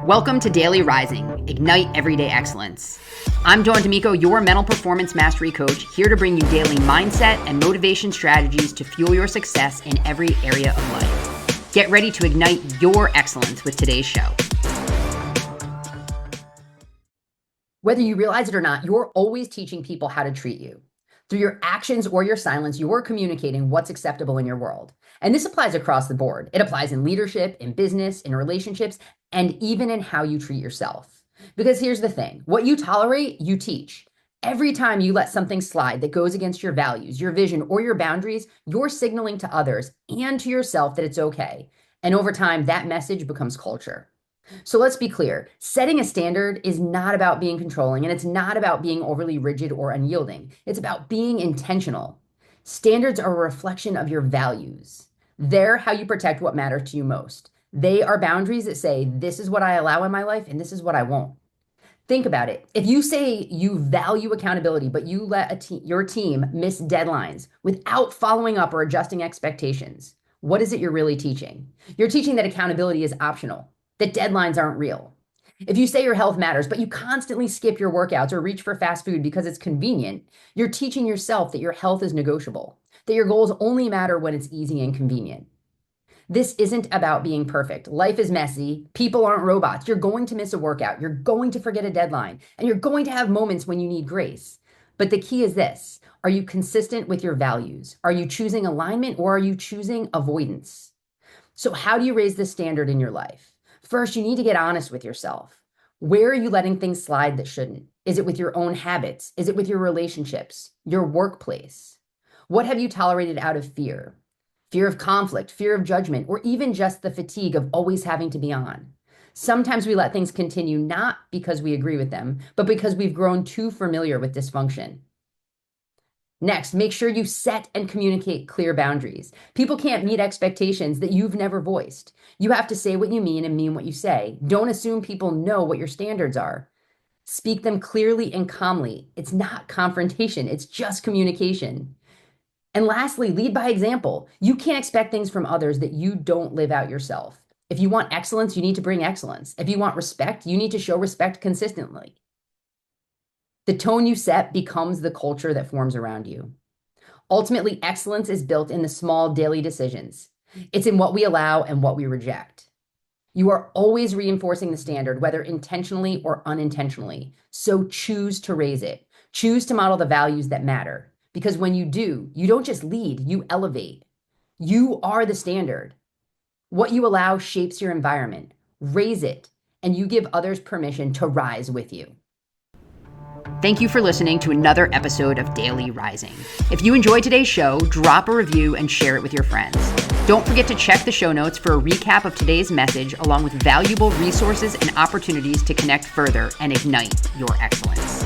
Welcome to Daily Rising, Ignite Everyday Excellence. I'm Dawn D'Amico, your mental performance mastery coach, here to bring you daily mindset and motivation strategies to fuel your success in every area of life. Get ready to ignite your excellence with today's show. Whether you realize it or not, you're always teaching people how to treat you. Through your actions or your silence, you're communicating what's acceptable in your world. And this applies across the board. It applies in leadership, in business, in relationships, and even in how you treat yourself. Because here's the thing, what you tolerate, you teach. Every time you let something slide that goes against your values, your vision, or your boundaries, you're signaling to others and to yourself that it's okay. And over time, that message becomes culture. So let's be clear, setting a standard is not about being controlling, and it's not about being overly rigid or unyielding. It's about being intentional. Standards are a reflection of your values. They're how you protect what matters to you most. They are boundaries that say, this is what I allow in my life, and this is what I won't. Think about it. If you say you value accountability, but you let your team miss deadlines without following up or adjusting expectations, what is it you're really teaching? You're teaching that accountability is optional, that deadlines aren't real. If you say your health matters, but you constantly skip your workouts or reach for fast food because it's convenient, you're teaching yourself that your health is negotiable, that your goals only matter when it's easy and convenient. This isn't about being perfect. Life is messy. People aren't robots. You're going to miss a workout. You're going to forget a deadline, and you're going to have moments when you need grace. But the key is this: are you consistent with your values? Are you choosing alignment, or are you choosing avoidance? So how do you raise the standard in your life? First, you need to get honest with yourself. Where are you letting things slide that shouldn't? Is it with your own habits? Is it with your relationships, your workplace? What have you tolerated out of fear? Fear of conflict, fear of judgment, or even just the fatigue of always having to be on. Sometimes we let things continue not because we agree with them, but because we've grown too familiar with dysfunction. Next, make sure you set and communicate clear boundaries. People can't meet expectations that you've never voiced. You have to say what you mean and mean what you say. Don't assume people know what your standards are. Speak them clearly and calmly. It's not confrontation, it's just communication. And lastly, lead by example. You can't expect things from others that you don't live out yourself. If you want excellence, you need to bring excellence. If you want respect, you need to show respect consistently. The tone you set becomes the culture that forms around you. Ultimately, excellence is built in the small daily decisions. It's in what we allow and what we reject. You are always reinforcing the standard, whether intentionally or unintentionally. So choose to raise it. Choose to model the values that matter. Because when you do, you don't just lead, you elevate. You are the standard. What you allow shapes your environment. Raise it, and you give others permission to rise with you. Thank you for listening to another episode of Daily Rising. If you enjoyed today's show, drop a review and share it with your friends. Don't forget to check the show notes for a recap of today's message, along with valuable resources and opportunities to connect further and ignite your excellence.